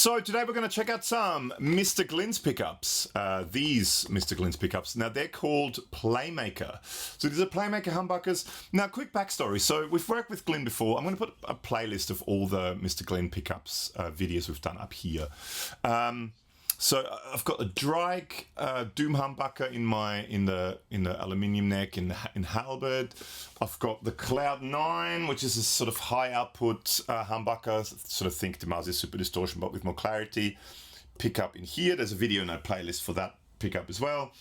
So today we're going to check out some Mr. Glyns pickups. These Mr. Glyns pickups. Now they're called Playmaker. So these are Playmaker humbuckers. Now quick backstory. So we've worked with Glyn before. I'm going to put a playlist of all the Mr. Glyn pickups videos we've done up here. So I've got a Drake Doom humbucker in the aluminium neck in halberd. I've got the Cloud 9, which is a sort of high output humbucker. Sort of think Demasi Super Distortion, but with more clarity. Pickup in here. There's a video in a playlist for that pickup as well.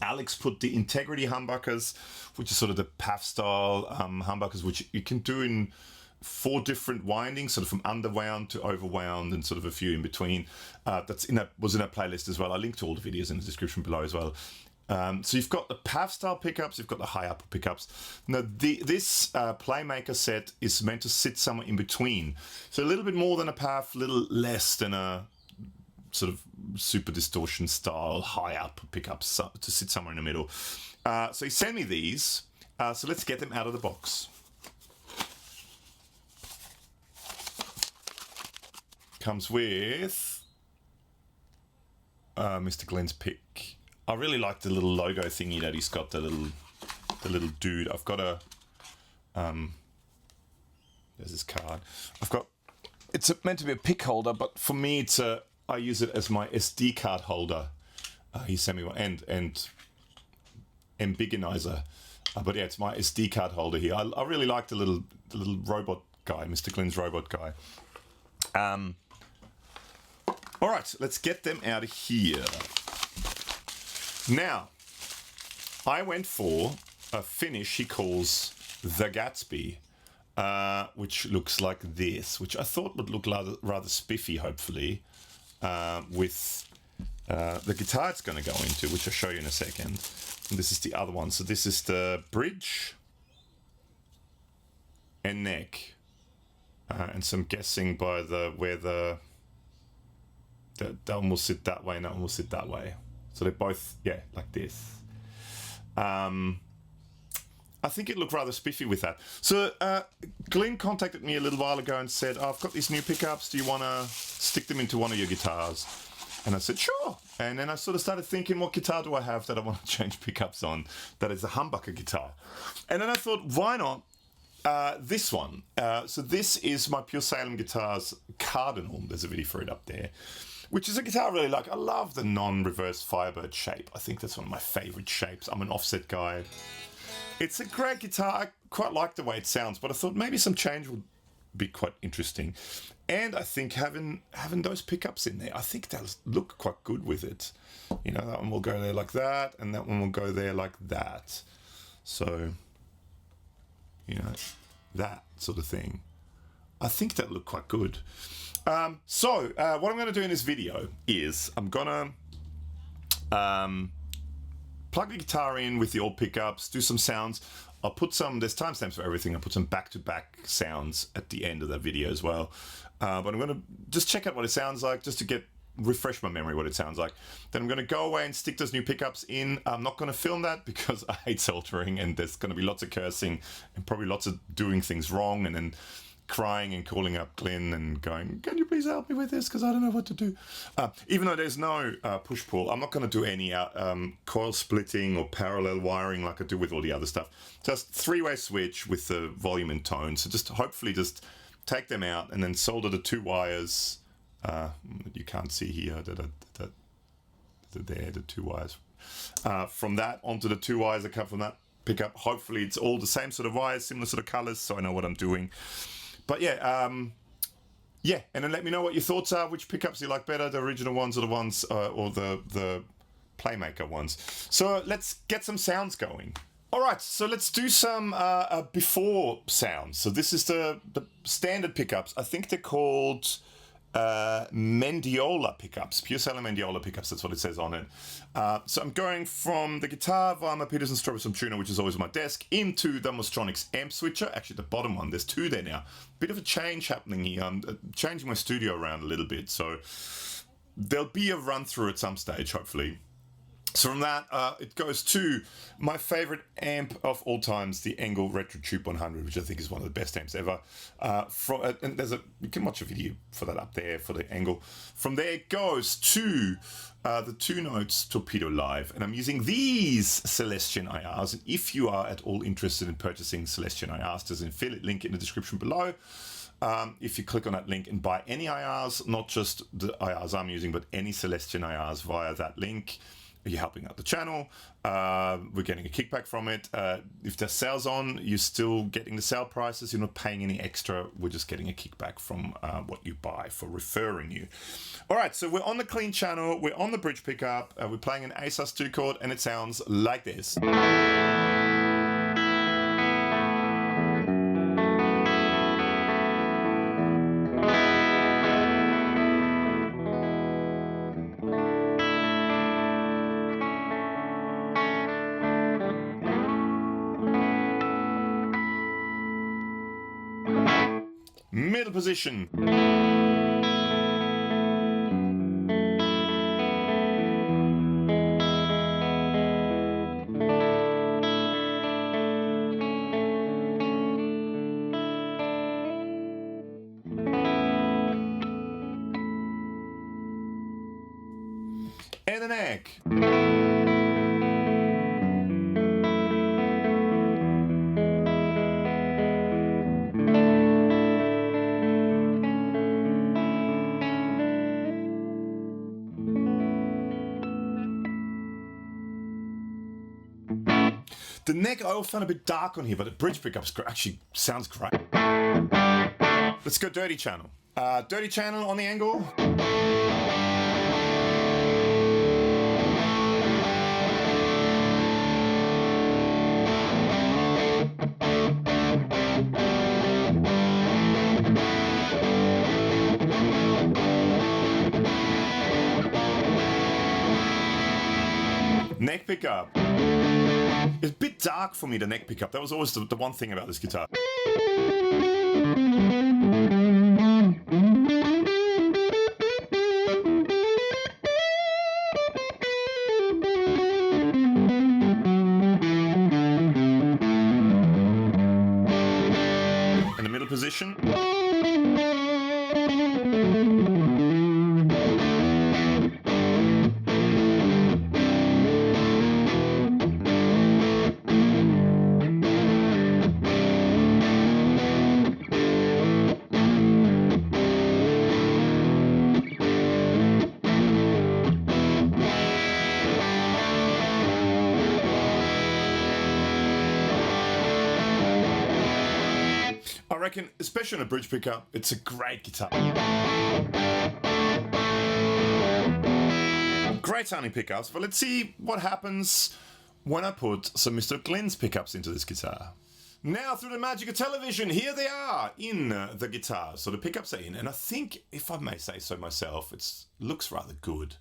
Alex put the Integrity humbuckers, which is sort of the PAF style humbuckers, which you can do in 4 different windings, sort of from underwound to overwound and sort of a few in between. Was in a playlist as well. I linked to all the videos in the description below as well. So you've got the PAF style pickups, you've got the high output pickups. Now this Playmaker set is meant to sit somewhere in between. So a little bit more than a PAF, a little less than a sort of Super Distortion style high output pickups, to sit somewhere in the middle. So he sent me these. So let's get them out of the box. Comes with Mr. Glyn's pick. I really like the little logo thingy that he's got, the little dude. I've got a there's this card. It's meant to be a pick holder, but for me I use it as my SD card holder. He sent me one and ambigonizer. But yeah, it's my SD card holder here. I really like the little robot guy, Mr. Glyn's robot guy. All right, let's get them out of here. Now, I went for a finish he calls the Gatsby, which looks like this, which I thought would look rather spiffy, hopefully, with the guitar it's going to go into, which I'll show you in a second. And this is the other one. So this is the bridge and neck, and some guessing by where that one will sit that way and that one will sit that way. So they're both, yeah, like this. I think it looked rather spiffy with that. So Glyn contacted me a little while ago and said, I've got these new pickups. Do you want to stick them into one of your guitars? And I said, sure. And then I sort of started thinking, what guitar do I have that I want to change pickups on? That is a humbucker guitar. And then I thought, why not this one? So this is my PureSalem Guitars Cardinal. There's a video for it up there, which is a guitar I really like. I love the non-reverse Firebird shape. I think that's one of my favorite shapes. I'm an offset guy. It's a great guitar. I quite like the way it sounds, but I thought maybe some change would be quite interesting. And I think having those pickups in there, I think they'll look quite good with it. You know, that one will go there like that, and that one will go there like that. So, you know, that sort of thing. I think that'll look quite good. So what I'm going to do in this video is I'm going to plug the guitar in with the old pickups, do some sounds. I'll put there's timestamps for everything. I'll put some back-to-back sounds at the end of that video as well. But I'm going to just check out what it sounds like, just to refresh my memory what it sounds like. Then I'm going to go away and stick those new pickups in. I'm not going to film that because I hate soldering, and there's going to be lots of cursing and probably lots of doing things wrong, and then crying and calling up Glyn and going, can you please help me with this, because I don't know what to do. Even though there's no push-pull, I'm not going to do any coil splitting or parallel wiring like I do with all the other stuff. Just 3-way switch with the volume and tone. So just hopefully just take them out and then solder the 2 wires. You can't see here the 2 wires. From that onto the 2 wires that come from that pickup. Hopefully it's all the same sort of wires, similar sort of colors, so I know what I'm doing. But yeah, and then let me know what your thoughts are, which pickups you like better, the original ones or the ones, or the Playmaker ones. So let's get some sounds going. All right, so let's do some before sounds. So this is the standard pickups. I think they're called Mendiola pickups, PureSalem Mendiola pickups, that's what it says on it. So I'm going from the guitar via my Peterson Strawberry tuner, which is always on my desk, into the Mozztronics Amp Switcher, actually the bottom one. There's 2 there now. Bit of a change happening here. I'm changing my studio around a little bit, so there'll be a run through at some stage, hopefully. So from that, it goes to my favorite amp of all times, the Engel Retro Tube 100, which I think is one of the best amps ever. And you can watch a video for that up there for the Engel. From there, it goes to the 2 Notes Torpedo Live, and I'm using these Celestion IRs. And if you are at all interested in purchasing Celestion IRs, there's an affiliate link in the description below. If you click on that link and buy any IRs, not just the IRs I'm using, but any Celestion IRs via that link, you're helping out the channel. We're getting a kickback from it. If there's sales on, you're still getting the sale prices. You're not paying any extra. We're just getting a kickback from what you buy for referring you. All right, so we're on the clean channel. We're on the bridge pickup. We're playing an A-sus2 chord, and it sounds like this. Middle position. And the neck. The neck I always found a bit dark on here, but the bridge pickups actually sounds great. Let's go dirty channel. Dirty channel on the Engel. Neck pickup. It's a bit dark for me, the neck pickup. That was always the one thing about this guitar. In the middle position. I reckon, especially on a bridge pickup, it's a great guitar. Great sounding pickups, but let's see what happens when I put some Mr. Glyn's pickups into this guitar. Now, through the magic of television, here they are in the guitar. So the pickups are in, and I think, if I may say so myself, it looks rather good.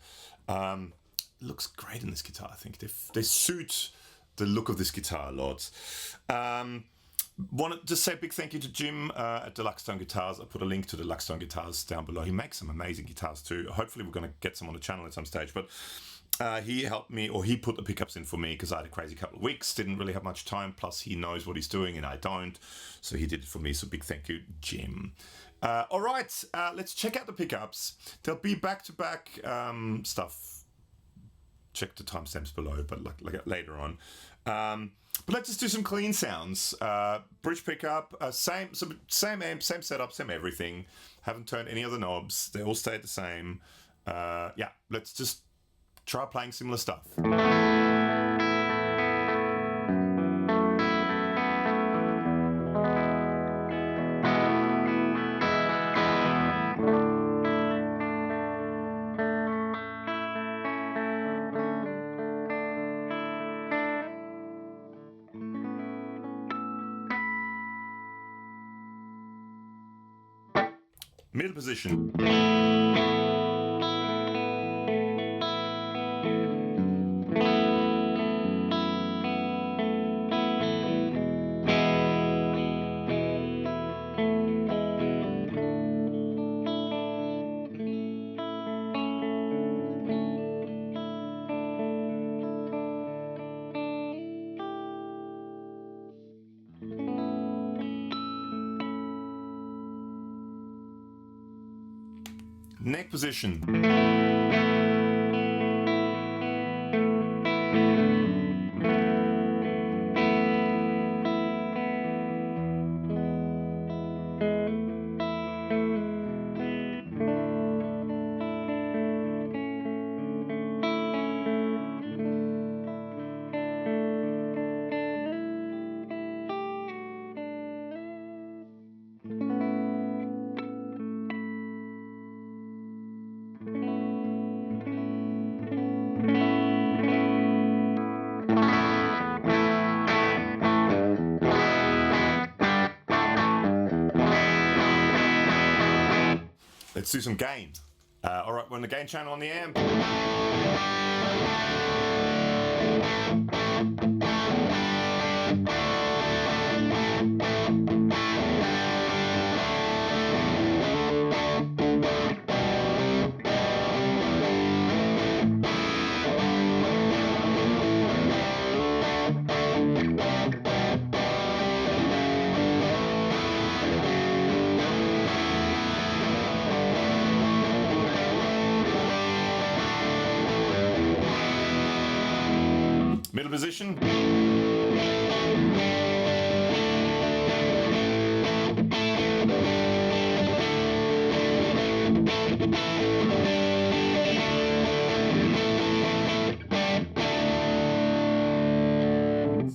It looks great in this guitar, I think. They suit the look of this guitar a lot. Want to just say a big thank you to Jim at Deluxetone Guitars. I put a link to Deluxetone Guitars down below. He makes some amazing guitars too. Hopefully we're going to get some on the channel at some stage. But he helped me, or he put the pickups in for me because I had a crazy couple of weeks. Didn't really have much time. Plus he knows what he's doing and I don't. So he did it for me. So big thank you, Jim. All right, let's check out the pickups. There'll be back-to-back stuff. Check the timestamps below, but like later on. But let's just do some clean sounds. Bridge pickup, same amp, same setup, same everything. Haven't turned any other knobs. They all stayed the same. Yeah, let's just try playing similar stuff. Middle position. Neck position. Let's do some gain. All right, we're on the gain channel on the amp. Middle position.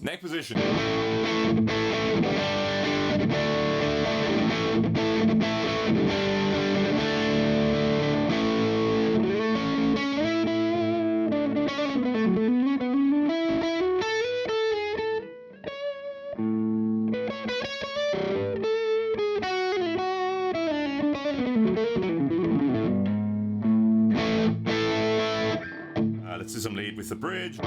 Neck position. Let's do some lead with the bridge.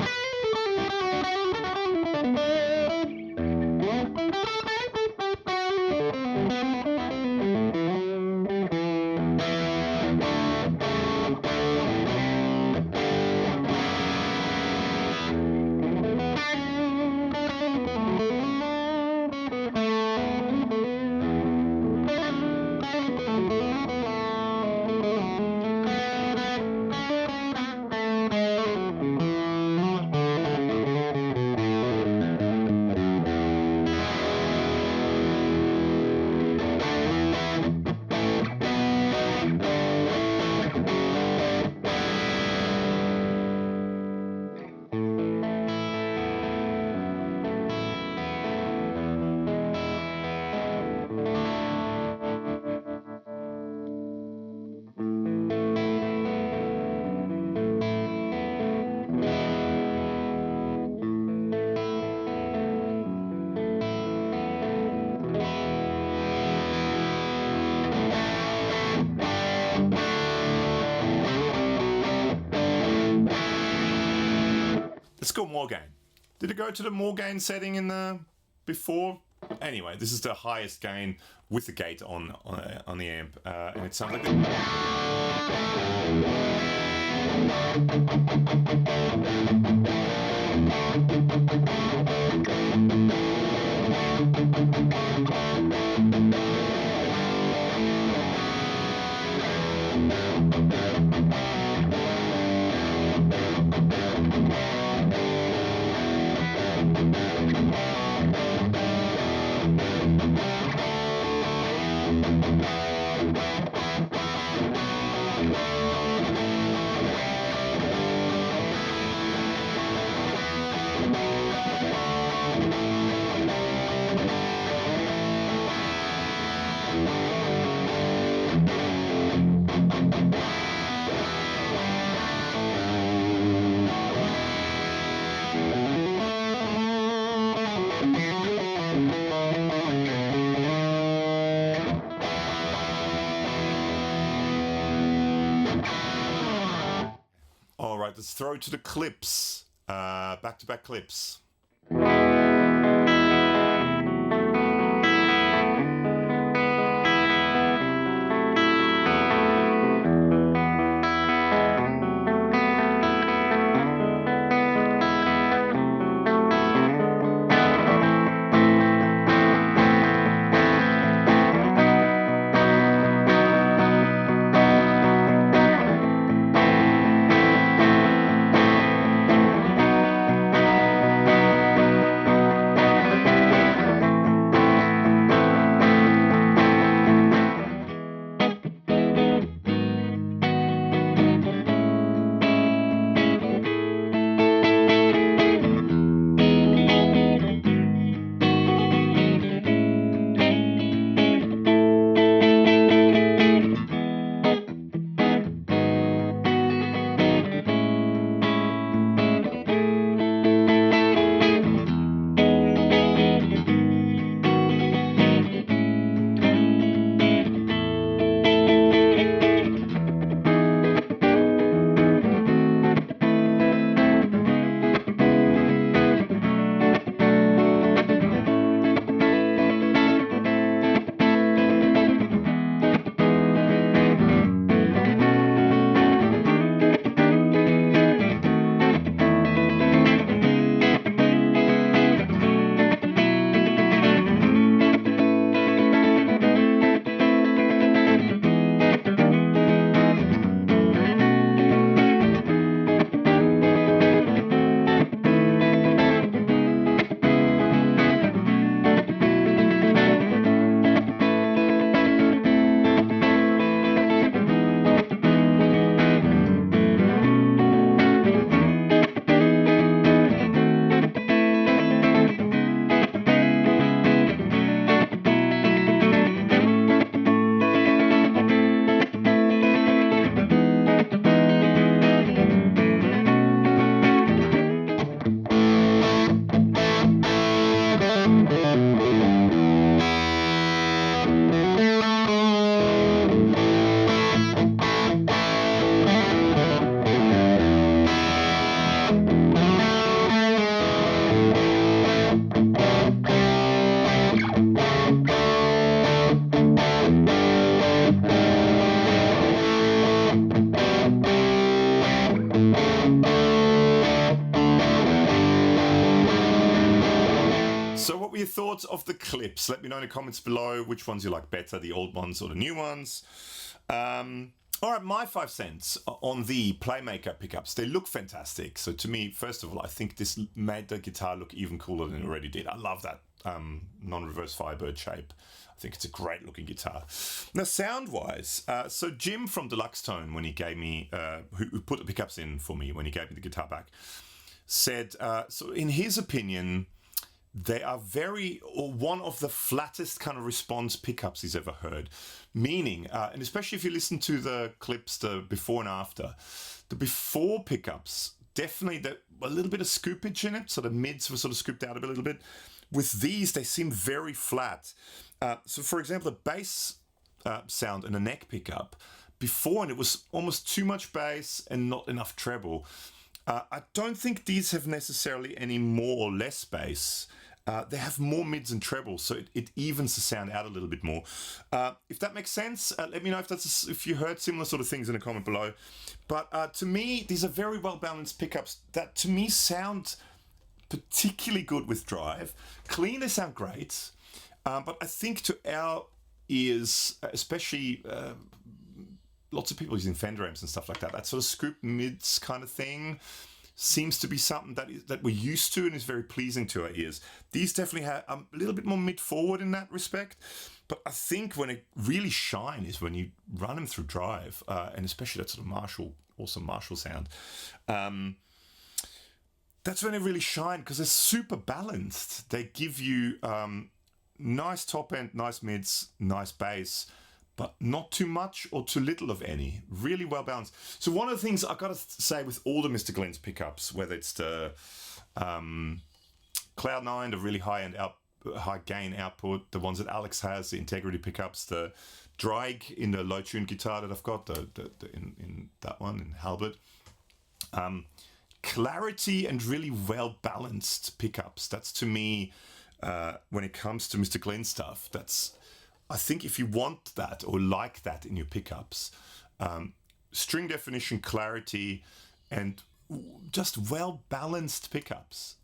Let's go more gain. Did it go to the more gain setting in the before? Anyway, this is the highest gain with the gate on the amp, and it sounds like let's throw to the clips, back-to-back clips. your thoughts of the clips? Let me know in the comments below which ones you like better, the old ones or the new ones. All right, my 5 cents on the Playmaker pickups. They look fantastic. So to me, first of all, I think this made the guitar look even cooler than it already did. I love that non-reverse Firebird shape. I think it's a great looking guitar. Now, sound-wise, so Jim from Deluxetone, when he gave me, who put the pickups in for me when he gave me the guitar back, said, so in his opinion, they are one of the flattest kind of response pickups he's ever heard. Meaning, and especially if you listen to the clips, the before and after, the before pickups, definitely a little bit of scoopage in it, so the mids were sort of scooped out a little bit. With these, they seem very flat. So for example, the bass sound in a neck pickup, before, and it was almost too much bass and not enough treble. I don't think these have necessarily any more or less bass. They have more mids and trebles, so it evens the sound out a little bit more. If that makes sense, let me know if you heard similar sort of things in a comment below. But to me, these are very well balanced pickups that to me sound particularly good with drive. Clean, they sound great, but I think to our ears, especially lots of people using Fender amps and stuff like that, that sort of scoop mids kind of thing seems to be something that we're used to and is very pleasing to our ears. These definitely have a little bit more mid-forward in that respect, but I think when it really shine is when you run them through drive, and especially that sort of awesome Marshall sound. That's when they really shine, because they're super balanced. They give you nice top end, nice mids, nice bass, but not too much or too little of any. Really well balanced. So one of the things I've got to say with all the Mr. Glyns pickups, whether it's the Cloud9, the really high gain output, the ones that Alex has, the Integrity pickups, the Drag in the low tune guitar that I've got, in that one, in Halbert. Clarity and really well balanced pickups. That's to me, when it comes to Mr. Glyn stuff, I think if you want that or like that in your pickups, string definition, clarity, and just well-balanced pickups.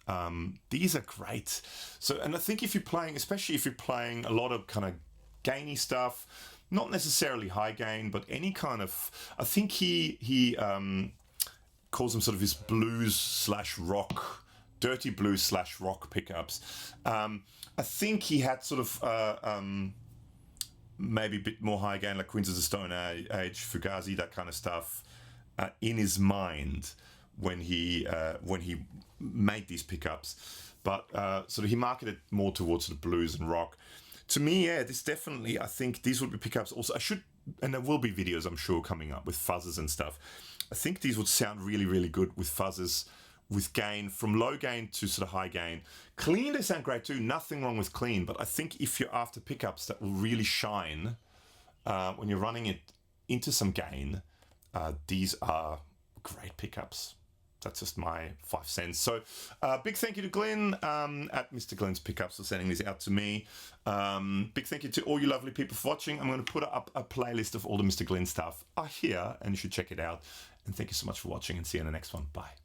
These are great. So, and I think if you're playing, especially if you're playing a lot of kind of gainy stuff, not necessarily high gain, but any kind of, I think he calls them sort of his blues/rock, dirty blues/rock pickups. I think he had sort of maybe a bit more high gain, like Queens of the Stone Age, Fugazi, that kind of stuff, in his mind when he made these pickups. But sort of he marketed more towards sort of blues and rock. To me, yeah, this definitely, I think these would be pickups. Also, and there will be videos, I'm sure, coming up with fuzzes and stuff. I think these would sound really, really good with fuzzes, with gain, from low gain to sort of high gain. Clean, they sound great too, nothing wrong with clean, but I think if you're after pickups that will really shine when you're running it into some gain, these are great pickups. That's just my 5 cents. So big thank you to Glyn at Mr. Glyn's Pickups for sending these out to me. Big thank you to all you lovely people for watching. I'm going to put up a playlist of all the Mr. Glyn stuff here, and you should check it out. And thank you so much for watching, and see you in the next one. Bye.